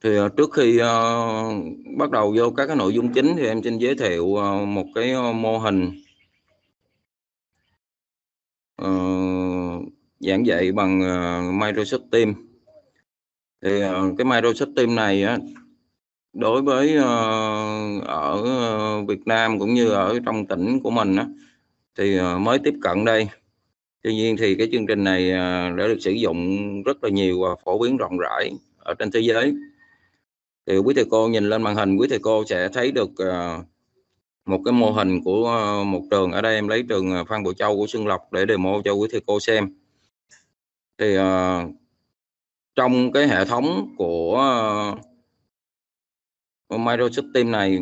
Thì trước khi bắt đầu vô các cái nội dung chính thì em xin giới thiệu một cái mô hình giảng dạy bằng Microsoft Teams. Thì cái Microsoft Teams này á, đối với ở Việt Nam cũng như ở trong tỉnh của mình á, thì mới tiếp cận đây. Tuy nhiên thì cái chương trình này đã được sử dụng rất là nhiều và phổ biến rộng rãi ở trên thế giới. Thì quý thầy cô nhìn lên màn hình, quý thầy cô sẽ thấy được một cái mô hình của một trường. Ở đây em lấy trường Phan Bội Châu của Xuân Lộc để demo cho quý thầy cô xem. Thì trong cái hệ thống của Microsoft Teams này,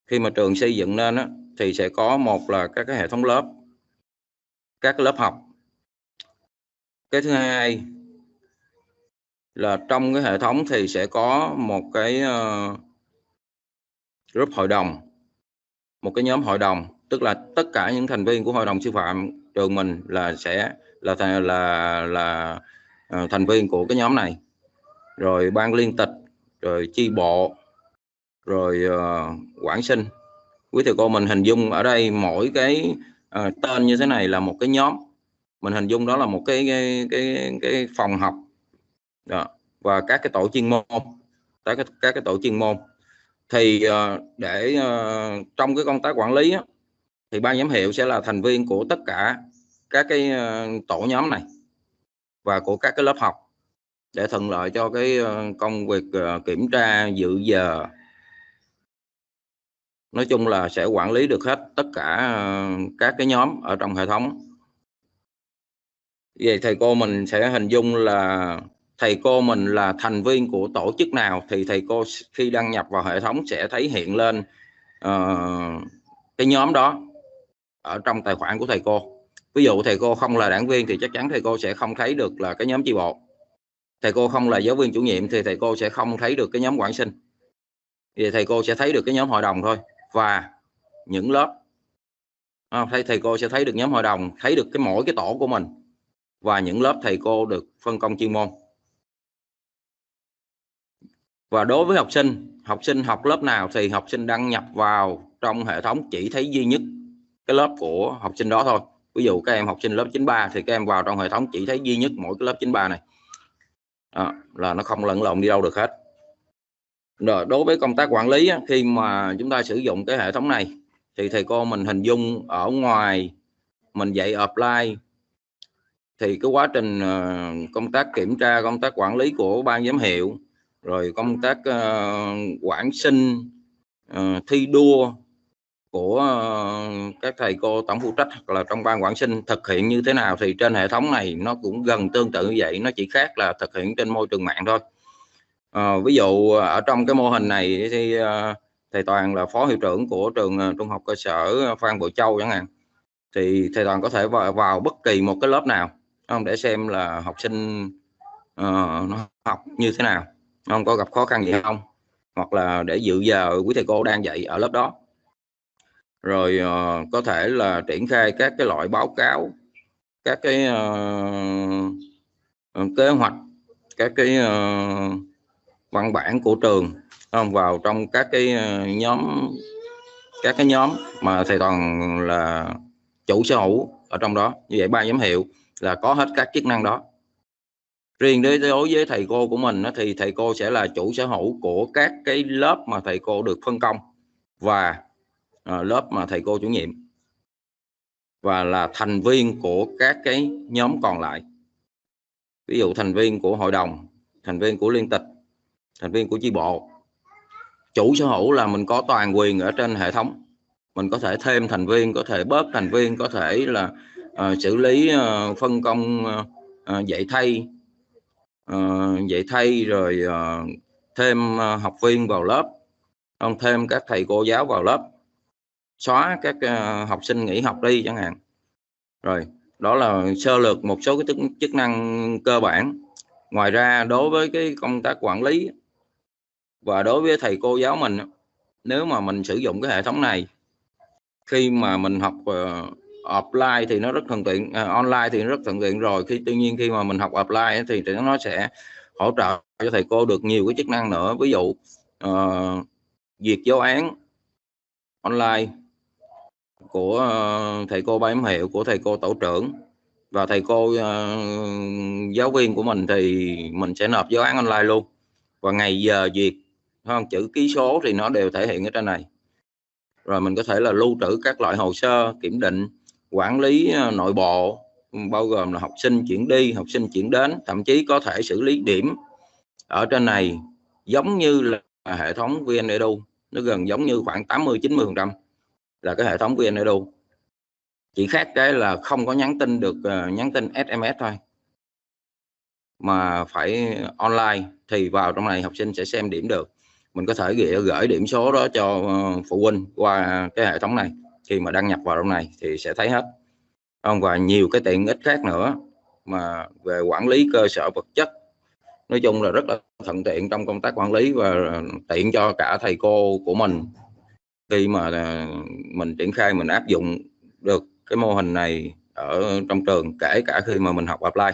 khi mà trường xây dựng nên á, thì sẽ có một là các cái hệ thống lớp, các lớp học. Cái thứ hai là trong cái hệ thống thì sẽ có một cái group hội đồng, một cái nhóm hội đồng, tức là tất cả những thành viên của hội đồng sư phạm trường mình là sẽ là thành viên của cái nhóm này. Rồi ban liên tịch, rồi chi bộ, rồi quản sinh. Quý thầy cô mình hình dung ở đây mỗi cái tên như thế này là một cái nhóm, mình hình dung đó là một cái phòng học đó, và các cái tổ chuyên môn, các cái tổ chuyên môn. Thì để trong cái công tác quản lý á, thì ban giám hiệu sẽ là thành viên của tất cả các cái tổ nhóm này và của các cái lớp học, để thuận lợi cho cái công việc kiểm tra, dự giờ. Nói chung là sẽ quản lý được hết tất cả các cái nhóm ở trong hệ thống. Vậy thầy cô mình sẽ hình dung là thầy cô mình là thành viên của tổ chức nào thì thầy cô khi đăng nhập vào hệ thống sẽ thấy hiện lên cái nhóm đó ở trong tài khoản của thầy cô. Ví dụ thầy cô không là đảng viên thì chắc chắn thầy cô sẽ không thấy được là cái nhóm chi bộ. Thầy cô không là giáo viên chủ nhiệm thì thầy cô sẽ không thấy được cái nhóm quản sinh. Thì thầy cô sẽ thấy được cái nhóm hội đồng thôi, và những lớp. Thầy cô sẽ thấy được nhóm hội đồng, thấy được mỗi cái tổ của mình, và những lớp thầy cô được phân công chuyên môn. Và đối với học sinh học lớp nào thì học sinh đăng nhập vào trong hệ thống chỉ thấy duy nhất cái lớp của học sinh đó thôi. Ví dụ các em học sinh lớp 93 thì các em vào trong hệ thống chỉ thấy duy nhất mỗi cái lớp 93 này. Là nó không lẫn lộn đi đâu được hết. Rồi đối với công tác quản lý á, khi mà chúng ta sử dụng cái hệ thống này thì thầy cô mình hình dung ở ngoài mình dạy offline thì cái quá trình công tác kiểm tra, công tác quản lý của ban giám hiệu, rồi công tác quản sinh, thi đua của các thầy cô tổng phụ trách hoặc là trong ban quản sinh thực hiện như thế nào, thì trên hệ thống này nó cũng gần tương tự như vậy, nó chỉ khác là thực hiện trên môi trường mạng thôi. Ví dụ ở trong cái mô hình này thì thầy Toàn là phó hiệu trưởng của trường trung học cơ sở Phan Bội Châu chẳng hạn, thì thầy Toàn có thể vào bất kỳ một cái lớp nào không để xem là học sinh nó học như thế nào, không có gặp khó khăn gì không, hoặc là để dự giờ quý thầy cô đang dạy ở lớp đó. Rồi có thể là triển khai các cái loại báo cáo, các cái kế hoạch, các cái văn bản của trường không vào trong các cái nhóm mà thầy Toàn là chủ sở hữu ở trong đó. Như vậy ban giám hiệu là có hết các chức năng đó. Riêng đối với thầy cô của mình thì thầy cô sẽ là chủ sở hữu của các cái lớp mà thầy cô được phân công, và lớp mà thầy cô chủ nhiệm, và là thành viên của các cái nhóm còn lại. Ví dụ thành viên của hội đồng, thành viên của liên tịch, thành viên của chi bộ. Chủ sở hữu là mình có toàn quyền ở trên hệ thống, mình có thể thêm thành viên, có thể bớt thành viên, có thể là xử lý phân công dạy thay, rồi thêm học viên vào lớp, không thêm các thầy cô giáo vào lớp, xóa các học sinh nghỉ học đi chẳng hạn. Rồi đó là sơ lược một số cái chức năng cơ bản. Ngoài ra đối với cái công tác quản lý và đối với thầy cô giáo mình, nếu mà mình sử dụng cái hệ thống này, khi mà mình học offline thì nó rất thuận tiện, online thì nó rất thuận tiện rồi. Tuy nhiên khi mà mình học offline thì nó sẽ hỗ trợ cho thầy cô được nhiều cái chức năng nữa. Ví dụ duyệt giáo án online của thầy cô ban giám hiệu, của thầy cô tổ trưởng và thầy cô giáo viên của mình, thì mình sẽ nộp giáo án online luôn, và ngày giờ duyệt, không, chữ ký số thì nó đều thể hiện ở trên này. Rồi mình có thể là lưu trữ các loại hồ sơ kiểm định, quản lý nội bộ, bao gồm là học sinh chuyển đi, học sinh chuyển đến, thậm chí có thể xử lý điểm ở trên này giống như là hệ thống VnEdu. Nó gần giống như khoảng 80-90% là cái hệ thống VnEdu, chỉ khác cái là không có nhắn tin được, nhắn tin SMS thôi, mà phải online thì vào trong này học sinh sẽ xem điểm được. Mình có thể gửi điểm số đó cho phụ huynh qua cái hệ thống này, khi mà đăng nhập vào trong này thì sẽ thấy hết. Và nhiều cái tiện ích khác nữa mà về quản lý cơ sở vật chất, nói chung là rất là thuận tiện trong công tác quản lý, và tiện cho cả thầy cô của mình khi mà mình triển khai, mình áp dụng được cái mô hình này ở trong trường, kể cả khi mà mình học offline.